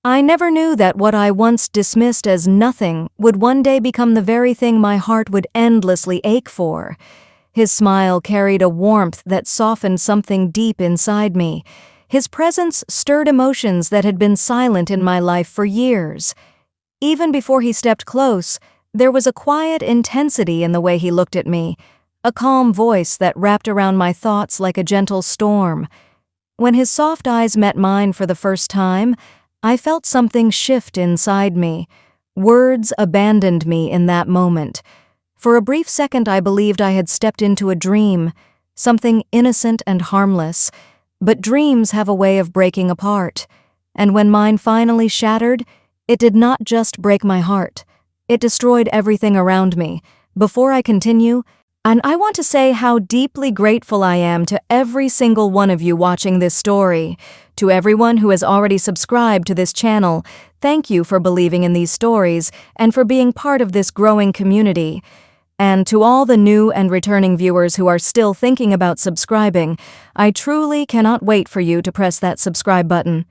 I never knew that what I once dismissed as nothing would one day become the very thing my heart would endlessly ache for. His smile carried a warmth that softened something deep inside me. His presence stirred emotions that had been silent in my life for years. Even before he stepped close, there was a quiet intensity in the way he looked at me, a calm voice that wrapped around my thoughts like a gentle storm. When his soft eyes met mine for the first time, I felt something shift inside me. Words abandoned me in that moment. For a brief second I believed I had stepped into a dream, something innocent and harmless. But dreams have a way of breaking apart. And when mine finally shattered, it did not just break my heart. It destroyed everything around me. Before I continue, I want to say how deeply grateful I am to every single one of you watching this story. To everyone who has already subscribed to this channel, thank you for believing in these stories and for being part of this growing community. And to all the new and returning viewers who are still thinking about subscribing, I truly cannot wait for you to press that subscribe button.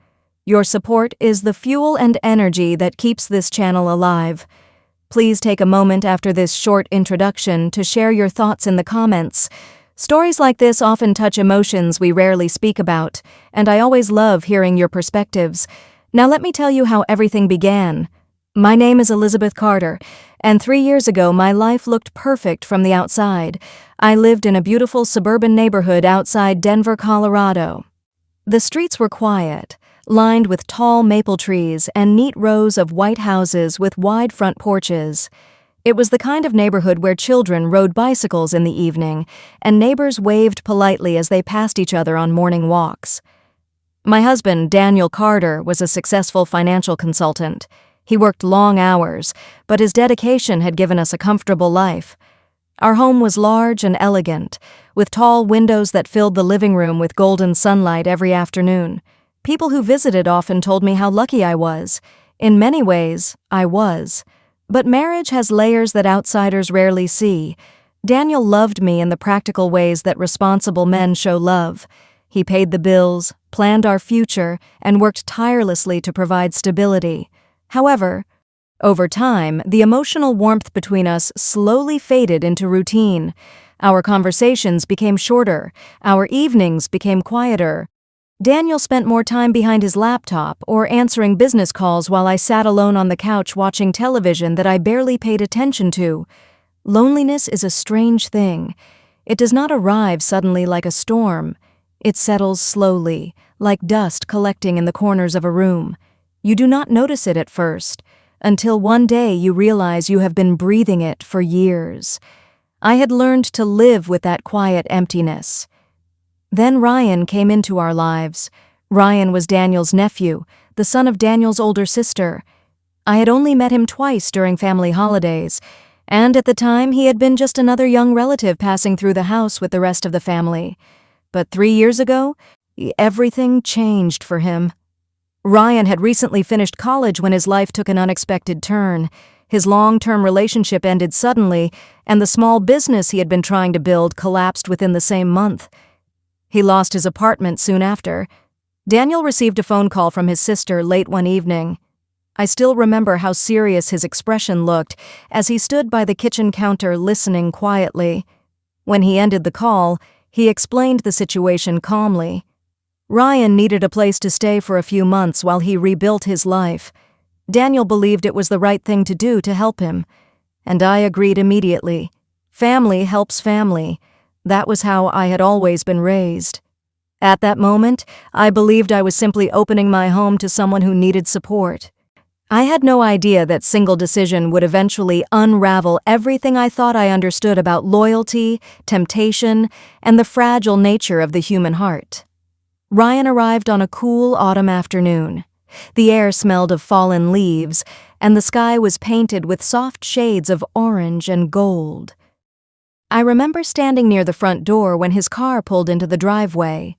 Your support is the fuel and energy that keeps this channel alive. Please take a moment after this short introduction to share your thoughts in the comments. Stories like this often touch emotions we rarely speak about, and I always love hearing your perspectives. Now let me tell you how everything began. My name is Elizabeth Carter, and 3 years ago my life looked perfect from the outside. I lived in a beautiful suburban neighborhood outside Denver, Colorado. The streets were quiet, lined with tall maple trees and neat rows of white houses with wide front porches. It was the kind of neighborhood where children rode bicycles in the evening, and neighbors waved politely as they passed each other on morning walks. My husband, Daniel Carter, was a successful financial consultant. He worked long hours, but his dedication had given us a comfortable life. Our home was large and elegant, with tall windows that filled the living room with golden sunlight every afternoon. People who visited often told me how lucky I was. In many ways, I was. But marriage has layers that outsiders rarely see. Daniel loved me in the practical ways that responsible men show love. He paid the bills, planned our future, and worked tirelessly to provide stability. However, over time, the emotional warmth between us slowly faded into routine. Our conversations became shorter. Our evenings became quieter. Daniel spent more time behind his laptop or answering business calls while I sat alone on the couch watching television that I barely paid attention to. Loneliness is a strange thing. It does not arrive suddenly like a storm. It settles slowly, like dust collecting in the corners of a room. You do not notice it at first, until one day you realize you have been breathing it for years. I had learned to live with that quiet emptiness. Then Ryan came into our lives. Ryan was Daniel's nephew, the son of Daniel's older sister. I had only met him twice during family holidays, and at the time he had been just another young relative passing through the house with the rest of the family. But 3 years ago, everything changed for him. Ryan had recently finished college when his life took an unexpected turn. His long-term relationship ended suddenly, and the small business he had been trying to build collapsed within the same month. He lost his apartment soon after. Daniel received a phone call from his sister late one evening. I still remember how serious his expression looked as he stood by the kitchen counter listening quietly. When he ended the call, he explained the situation calmly. Ryan needed a place to stay for a few months while he rebuilt his life. Daniel believed it was the right thing to do to help him, and I agreed immediately. Family helps family. That was how I had always been raised. At that moment, I believed I was simply opening my home to someone who needed support. I had no idea that single decision would eventually unravel everything I thought I understood about loyalty, temptation, and the fragile nature of the human heart. Ryan arrived on a cool autumn afternoon. The air smelled of fallen leaves, and the sky was painted with soft shades of orange and gold. I remember standing near the front door when his car pulled into the driveway.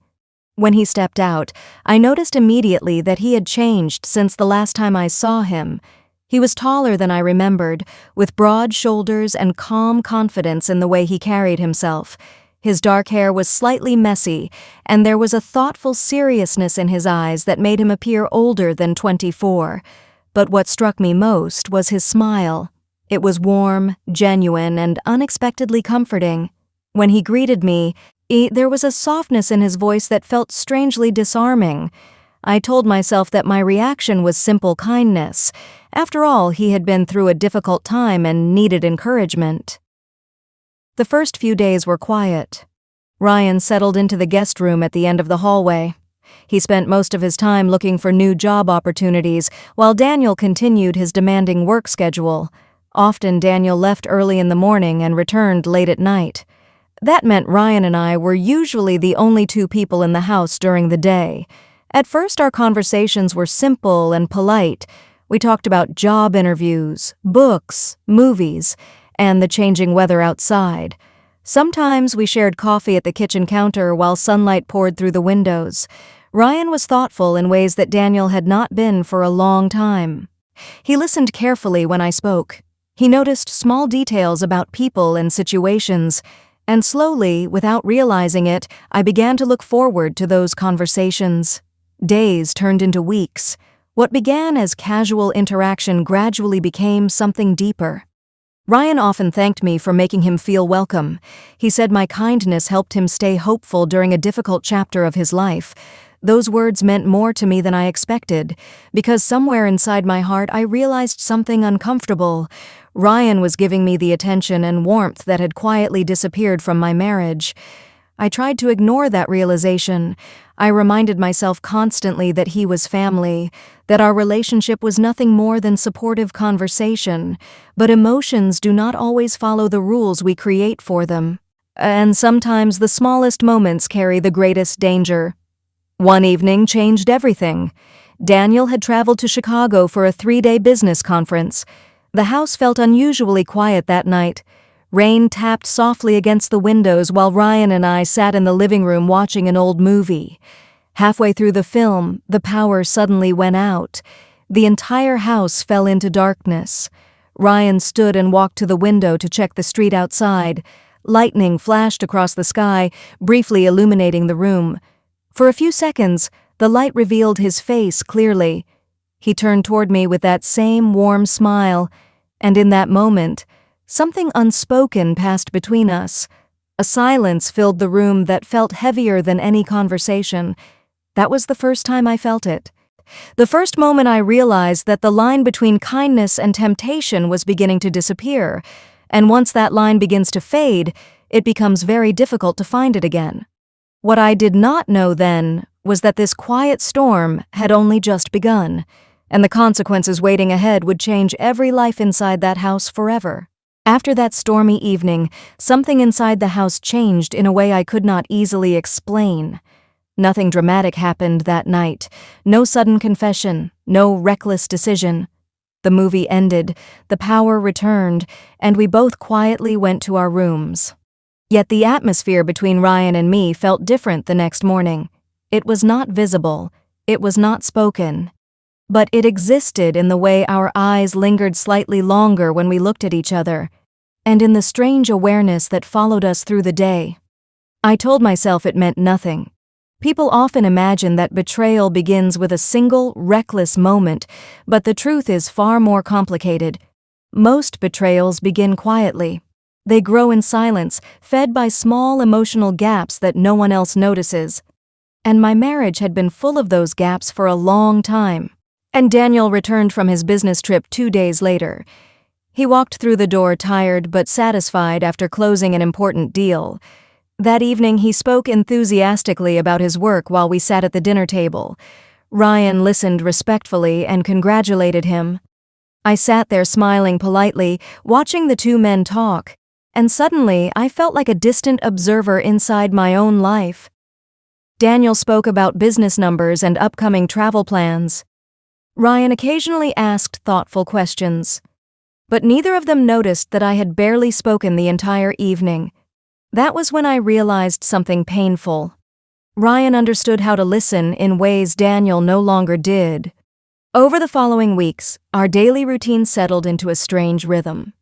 When he stepped out, I noticed immediately that he had changed since the last time I saw him. He was taller than I remembered, with broad shoulders and calm confidence in the way he carried himself. His dark hair was slightly messy, and there was a thoughtful seriousness in his eyes that made him appear older than 24. But what struck me most was his smile. It was warm, genuine, and unexpectedly comforting. When he greeted me, there was a softness in his voice that felt strangely disarming. I told myself that my reaction was simple kindness. After all, he had been through a difficult time and needed encouragement. The first few days were quiet. Ryan settled into the guest room at the end of the hallway. He spent most of his time looking for new job opportunities, while Daniel continued his demanding work schedule. Often Daniel left early in the morning and returned late at night. That meant Ryan and I were usually the only two people in the house during the day. At first, our conversations were simple and polite. We talked about job interviews, books, movies, and the changing weather outside. Sometimes we shared coffee at the kitchen counter while sunlight poured through the windows. Ryan was thoughtful in ways that Daniel had not been for a long time. He listened carefully when I spoke. He noticed small details about people and situations, and slowly, without realizing it, I began to look forward to those conversations. Days turned into weeks. What began as casual interaction gradually became something deeper. Ryan often thanked me for making him feel welcome. He said my kindness helped him stay hopeful during a difficult chapter of his life. Those words meant more to me than I expected, because somewhere inside my heart I realized something uncomfortable. Ryan was giving me the attention and warmth that had quietly disappeared from my marriage. I tried to ignore that realization. I reminded myself constantly that he was family, that our relationship was nothing more than supportive conversation, but emotions do not always follow the rules we create for them. And sometimes the smallest moments carry the greatest danger. One evening changed everything. Daniel had traveled to Chicago for a 3-day business conference. The house felt unusually quiet that night. Rain tapped softly against the windows while Ryan and I sat in the living room watching an old movie. Halfway through the film, the power suddenly went out. The entire house fell into darkness. Ryan stood and walked to the window to check the street outside. Lightning flashed across the sky, briefly illuminating the room. For a few seconds, the light revealed his face clearly. He turned toward me with that same warm smile, and in that moment, something unspoken passed between us. A silence filled the room that felt heavier than any conversation. That was the first time I felt it. The first moment I realized that the line between kindness and temptation was beginning to disappear, and once that line begins to fade, it becomes very difficult to find it again. What I did not know then was that this quiet storm had only just begun, and the consequences waiting ahead would change every life inside that house forever. After that stormy evening, something inside the house changed in a way I could not easily explain. Nothing dramatic happened that night. No sudden confession, no reckless decision. The movie ended, the power returned, and we both quietly went to our rooms. Yet the atmosphere between Ryan and me felt different the next morning. It was not visible, it was not spoken. But it existed in the way our eyes lingered slightly longer when we looked at each other, and in the strange awareness that followed us through the day. I told myself it meant nothing. People often imagine that betrayal begins with a single, reckless moment, but the truth is far more complicated. Most betrayals begin quietly. They grow in silence, fed by small emotional gaps that no one else notices. And my marriage had been full of those gaps for a long time. And Daniel returned from his business trip 2 days later. He walked through the door tired but satisfied after closing an important deal. That evening he spoke enthusiastically about his work while we sat at the dinner table. Ryan listened respectfully and congratulated him. I sat there smiling politely, watching the two men talk, and suddenly I felt like a distant observer inside my own life. Daniel spoke about business numbers and upcoming travel plans. Ryan occasionally asked thoughtful questions, but neither of them noticed that I had barely spoken the entire evening. That was when I realized something painful. Ryan understood how to listen in ways Daniel no longer did. Over the following weeks, our daily routine settled into a strange rhythm.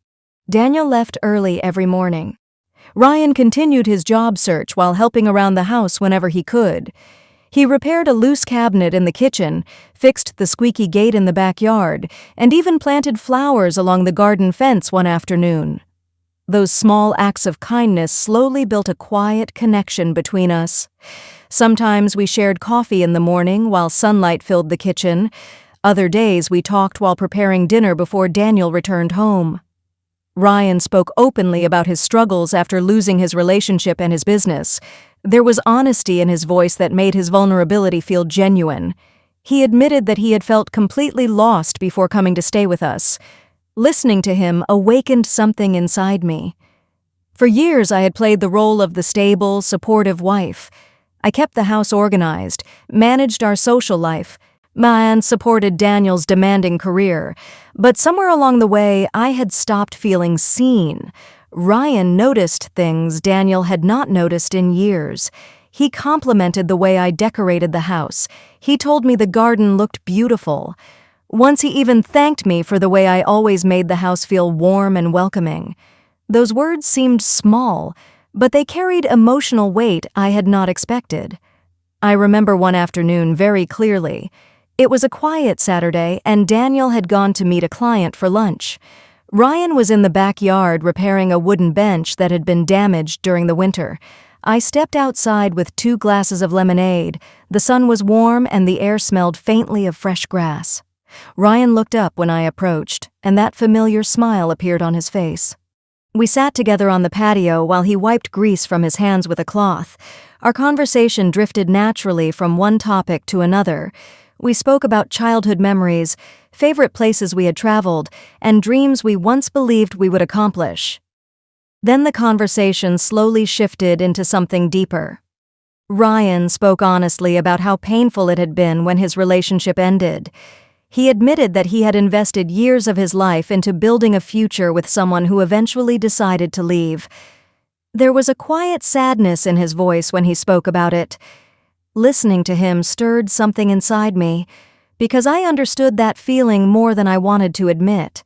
Daniel left early every morning. Ryan continued his job search while helping around the house whenever he could. He repaired a loose cabinet in the kitchen, fixed the squeaky gate in the backyard, and even planted flowers along the garden fence one afternoon. Those small acts of kindness slowly built a quiet connection between us. Sometimes we shared coffee in the morning while sunlight filled the kitchen. Other days we talked while preparing dinner before Daniel returned home. Ryan spoke openly about his struggles after losing his relationship and his business. There was honesty in his voice that made his vulnerability feel genuine. He admitted that he had felt completely lost before coming to stay with us. Listening to him awakened something inside me. For years I had played the role of the stable, supportive wife. I kept the house organized, managed our social life, and supported Daniel's demanding career. But somewhere along the way, I had stopped feeling seen. Ryan noticed things Daniel had not noticed in years. He complimented the way I decorated the house. He told me the garden looked beautiful. Once he even thanked me for the way I always made the house feel warm and welcoming. Those words seemed small, but they carried emotional weight I had not expected. I remember one afternoon very clearly. It was a quiet Saturday, and Daniel had gone to meet a client for lunch. Ryan was in the backyard repairing a wooden bench that had been damaged during the winter. I stepped outside with 2 glasses of lemonade. The sun was warm and the air smelled faintly of fresh grass. Ryan looked up when I approached, and that familiar smile appeared on his face. We sat together on the patio while he wiped grease from his hands with a cloth. Our conversation drifted naturally from one topic to another. We spoke about childhood memories, favorite places we had traveled, and dreams we once believed we would accomplish. Then the conversation slowly shifted into something deeper. Ryan spoke honestly about how painful it had been when his relationship ended. He admitted that he had invested years of his life into building a future with someone who eventually decided to leave. There was a quiet sadness in his voice when he spoke about it. Listening to him stirred something inside me, because I understood that feeling more than I wanted to admit.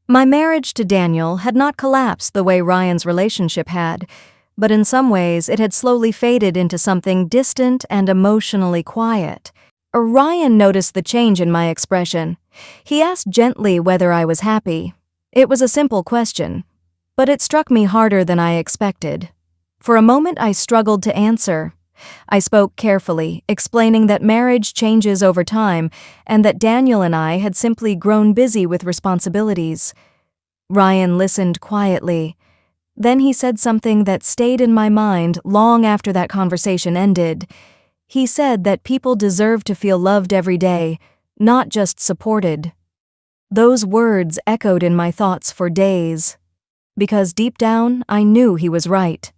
My marriage to Daniel had not collapsed the way Ryan's relationship had, but in some ways it had slowly faded into something distant and emotionally quiet. Ryan noticed the change in my expression. He asked gently whether I was happy. It was a simple question, but it struck me harder than I expected. For a moment I struggled to answer. I spoke carefully, explaining that marriage changes over time and that Daniel and I had simply grown busy with responsibilities. Ryan listened quietly. Then he said something that stayed in my mind long after that conversation ended. He said that people deserve to feel loved every day, not just supported. Those words echoed in my thoughts for days, because deep down I knew he was right.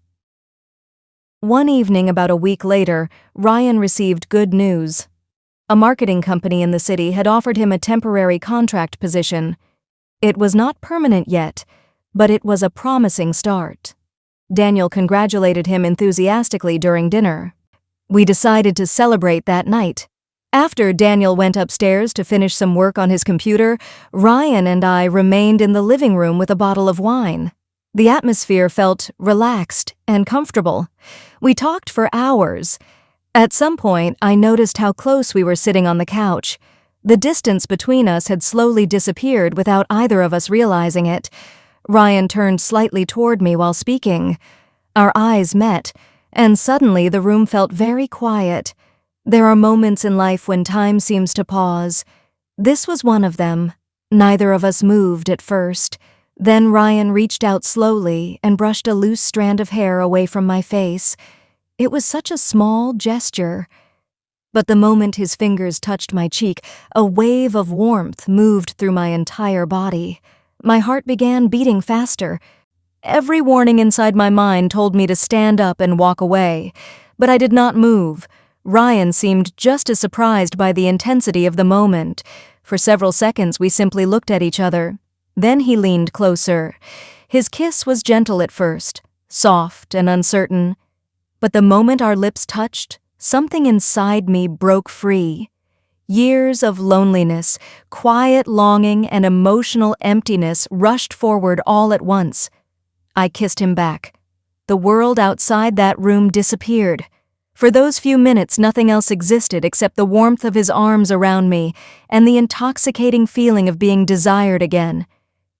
One evening about a week later, Ryan received good news. A marketing company in the city had offered him a temporary contract position. It was not permanent yet, but it was a promising start. Daniel congratulated him enthusiastically during dinner. We decided to celebrate that night. After Daniel went upstairs to finish some work on his computer, Ryan and I remained in the living room with a bottle of wine. The atmosphere felt relaxed and comfortable. We talked for hours. At some point, I noticed how close we were sitting on the couch. The distance between us had slowly disappeared without either of us realizing it. Ryan turned slightly toward me while speaking. Our eyes met, and suddenly the room felt very quiet. There are moments in life when time seems to pause. This was one of them. Neither of us moved at first. Then Ryan reached out slowly and brushed a loose strand of hair away from my face. It was such a small gesture. But the moment his fingers touched my cheek, a wave of warmth moved through my entire body. My heart began beating faster. Every warning inside my mind told me to stand up and walk away, but I did not move. Ryan seemed just as surprised by the intensity of the moment. For several seconds we simply looked at each other. Then he leaned closer. His kiss was gentle at first, soft and uncertain. But the moment our lips touched, something inside me broke free. Years of loneliness, quiet longing, and emotional emptiness rushed forward all at once. I kissed him back, the world outside that room disappeared. For those few minutes, nothing else existed except the warmth of his arms around me and the intoxicating feeling of being desired again.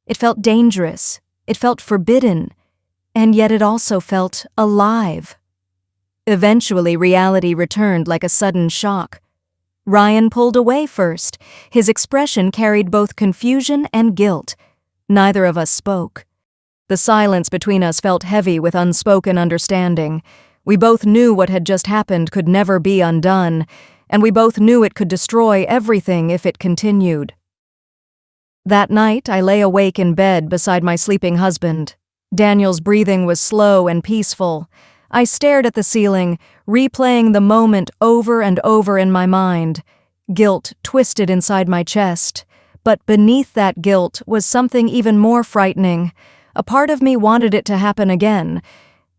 It felt dangerous, it felt forbidden, and yet it also felt alive. Eventually, reality returned like a sudden shock. Ryan pulled away first. His expression carried both confusion and guilt. Neither of us spoke. The silence between us felt heavy with unspoken understanding. We both knew what had just happened could never be undone, and we both knew it could destroy everything if it continued. That night, I lay awake in bed beside my sleeping husband. Daniel's breathing was slow and peaceful. I stared at the ceiling, replaying the moment over and over in my mind. Guilt twisted inside my chest, but beneath that guilt was something even more frightening. A part of me wanted it to happen again.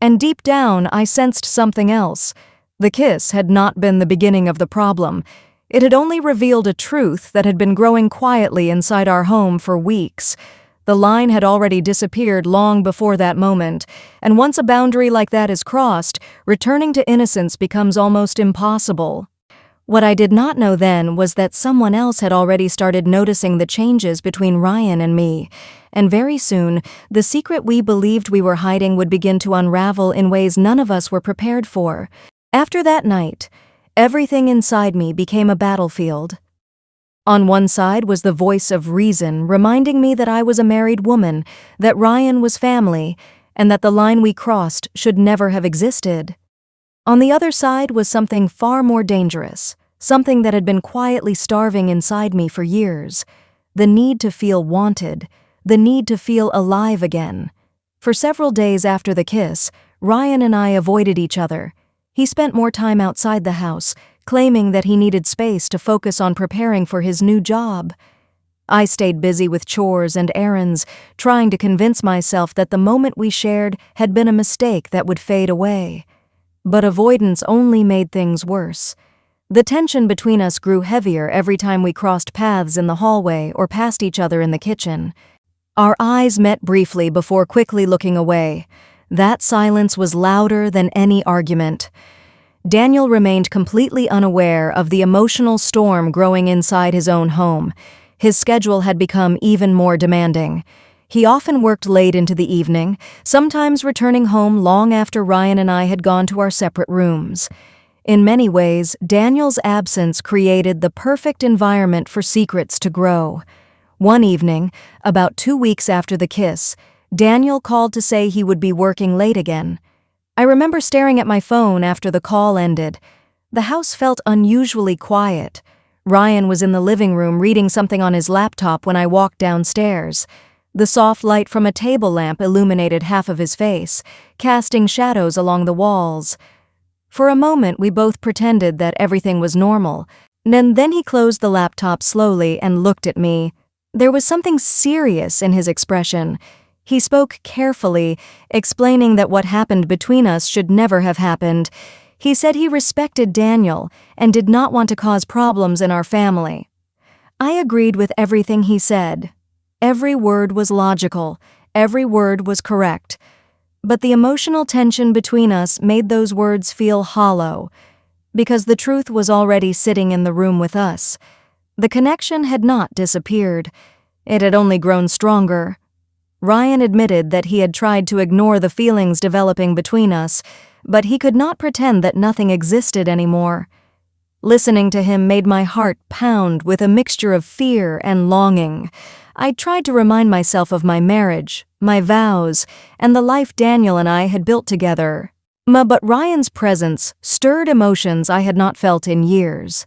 And deep down, I sensed something else. The kiss had not been the beginning of the problem. It had only revealed a truth that had been growing quietly inside our home for weeks. The line had already disappeared long before that moment, and once a boundary like that is crossed, returning to innocence becomes almost impossible. What I did not know then was that someone else had already started noticing the changes between Ryan and me, and very soon, the secret we believed we were hiding would begin to unravel in ways none of us were prepared for. After that night, everything inside me became a battlefield. On one side was the voice of reason reminding me that I was a married woman, that Ryan was family, and that the line we crossed should never have existed. On the other side was something far more dangerous, something that had been quietly starving inside me for years, the need to feel wanted, the need to feel alive again. For several days after the kiss, Ryan and I avoided each other. He spent more time outside the house, claiming that he needed space to focus on preparing for his new job. I stayed busy with chores and errands, trying to convince myself that the moment we shared had been a mistake that would fade away. But avoidance only made things worse. The tension between us grew heavier every time we crossed paths in the hallway or passed each other in the kitchen. Our eyes met briefly before quickly looking away. That silence was louder than any argument. Daniel remained completely unaware of the emotional storm growing inside his own home. His schedule had become even more demanding. He often worked late into the evening, sometimes returning home long after Ryan and I had gone to our separate rooms. In many ways, Daniel's absence created the perfect environment for secrets to grow. One evening, about 2 weeks after the kiss, Daniel called to say he would be working late again. I remember staring at my phone after the call ended. The house felt unusually quiet. Ryan was in the living room reading something on his laptop when I walked downstairs. The soft light from a table lamp illuminated half of his face, casting shadows along the walls. For a moment, we both pretended that everything was normal. Then he closed the laptop slowly and looked at me. There was something serious in his expression. He spoke carefully, explaining that what happened between us should never have happened. He said he respected Daniel and did not want to cause problems in our family. I agreed with everything he said. Every word was logical, every word was correct. But the emotional tension between us made those words feel hollow, because the truth was already sitting in the room with us. The connection had not disappeared. It had only grown stronger. Ryan admitted that he had tried to ignore the feelings developing between us, but he could not pretend that nothing existed anymore. Listening to him made my heart pound with a mixture of fear and longing. I tried to remind myself of my marriage, my vows, and the life Daniel and I had built together. But Ryan's presence stirred emotions I had not felt in years.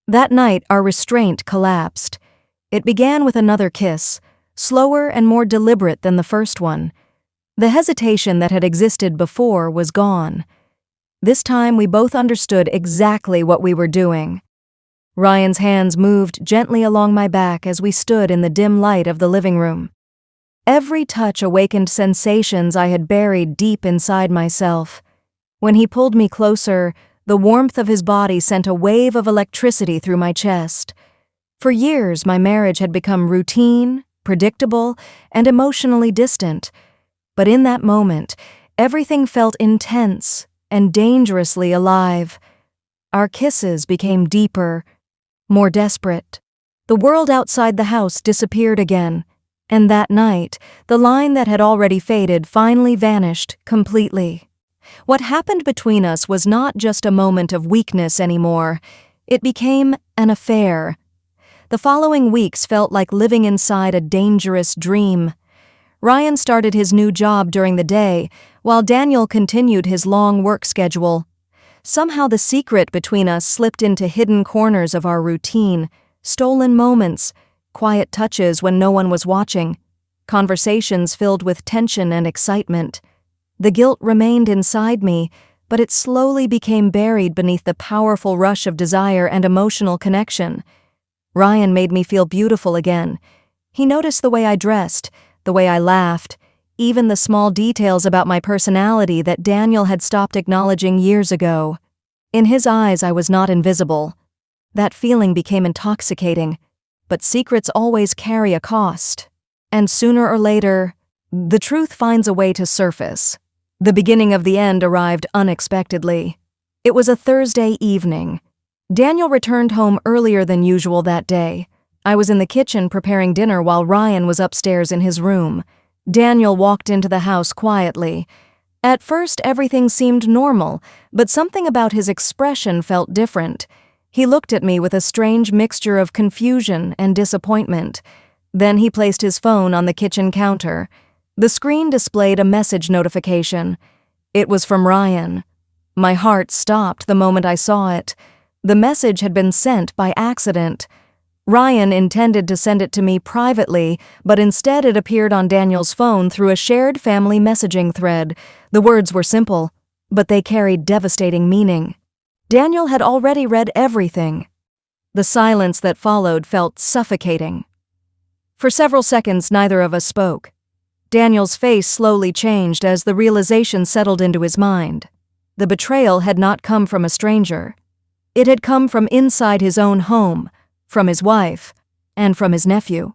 That night, our restraint collapsed. It began with another kiss, slower and more deliberate than the first one. The hesitation that had existed before was gone. This time, we both understood exactly what we were doing. Ryan's hands moved gently along my back as we stood in the dim light of the living room. Every touch awakened sensations I had buried deep inside myself. When he pulled me closer, the warmth of his body sent a wave of electricity through my chest. For years, my marriage had become routine, predictable, and emotionally distant. But in that moment, Everything felt intense and dangerously alive. Our kisses became deeper, more desperate. The world outside the house disappeared again, and that night, the line that had already faded finally vanished completely. What happened between us was not just a moment of weakness anymore. It became an affair. The following weeks felt like living inside a dangerous dream. Ryan started his new job during the day, while Daniel continued his long work schedule. Somehow the secret between us slipped into hidden corners of our routine, stolen moments, quiet touches when no one was watching, conversations filled with tension and excitement. The guilt remained inside me, but it slowly became buried beneath the powerful rush of desire and emotional connection. Ryan made me feel beautiful again. He noticed the way I dressed, the way I laughed, even the small details about my personality that Daniel had stopped acknowledging years ago. In his eyes, I was not invisible. That feeling became intoxicating, but secrets always carry a cost. And sooner or later, the truth finds a way to surface. The beginning of the end arrived unexpectedly. It was a Thursday evening. Daniel returned home earlier than usual that day. I was in the kitchen preparing dinner while Ryan was upstairs in his room. Daniel walked into the house quietly. At first, everything seemed normal, but something about his expression felt different. He looked at me with a strange mixture of confusion and disappointment. Then he placed his phone on the kitchen counter. The screen displayed a message notification. It was from Ryan. My heart stopped the moment I saw it. The message had been sent by accident. Ryan intended to send it to me privately, but instead it appeared on Daniel's phone through a shared family messaging thread. The words were simple, but they carried devastating meaning. Daniel had already read everything. The silence that followed felt suffocating. For several seconds, neither of us spoke. Daniel's face slowly changed as the realization settled into his mind. The betrayal had not come from a stranger. It had come from inside his own home, from his wife, and from his nephew.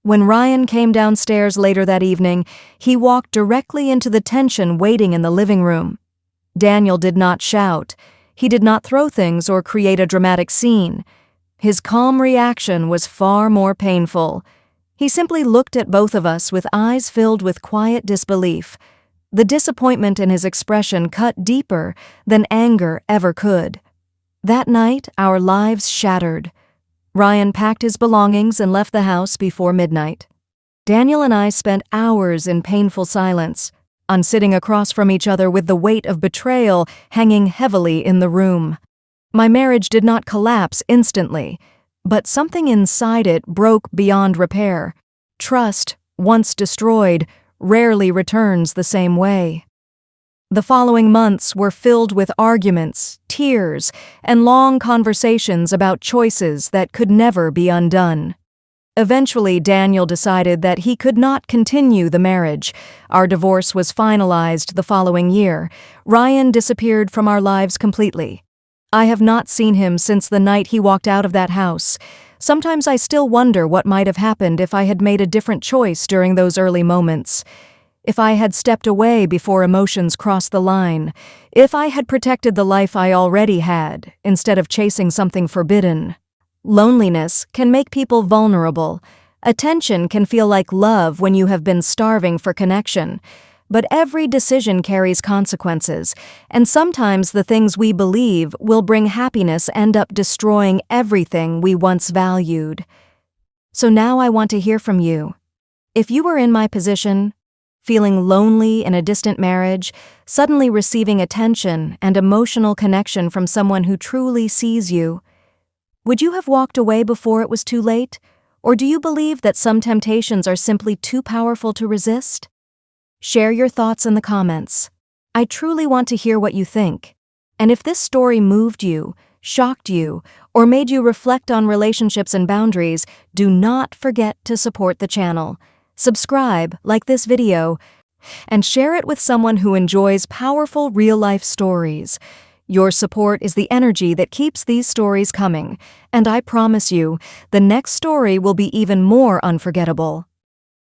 When Ryan came downstairs later that evening, he walked directly into the tension waiting in the living room. Daniel did not shout. He did not throw things or create a dramatic scene. His calm reaction was far more painful. He simply looked at both of us with eyes filled with quiet disbelief. The disappointment in his expression cut deeper than anger ever could. That night, our lives shattered. Ryan packed his belongings and left the house before midnight. Daniel and I spent hours in painful silence, sitting across from each other with the weight of betrayal hanging heavily in the room. My marriage did not collapse instantly, but something inside it broke beyond repair. Trust, once destroyed, rarely returns the same way. The following months were filled with arguments, tears, and long conversations about choices that could never be undone. Eventually, Daniel decided that he could not continue the marriage. Our divorce was finalized the following year. Ryan disappeared from our lives completely. I have not seen him since the night he walked out of that house. Sometimes I still wonder what might have happened if I had made a different choice during those early moments. If I had stepped away before emotions crossed the line. If I had protected the life I already had, instead of chasing something forbidden. Loneliness can make people vulnerable. Attention can feel like love when you have been starving for connection. But every decision carries consequences, and sometimes the things we believe will bring happiness end up destroying everything we once valued. So now I want to hear from you. If you were in my position, feeling lonely in a distant marriage, suddenly receiving attention and emotional connection from someone who truly sees you, would you have walked away before it was too late? Or do you believe that some temptations are simply too powerful to resist? Share your thoughts in the comments. I truly want to hear what you think. And if this story moved you, shocked you, or made you reflect on relationships and boundaries, do not forget to support the channel. Subscribe, like this video, and share it with someone who enjoys powerful real-life stories. Your support is the energy that keeps these stories coming, and I promise you, the next story will be even more unforgettable.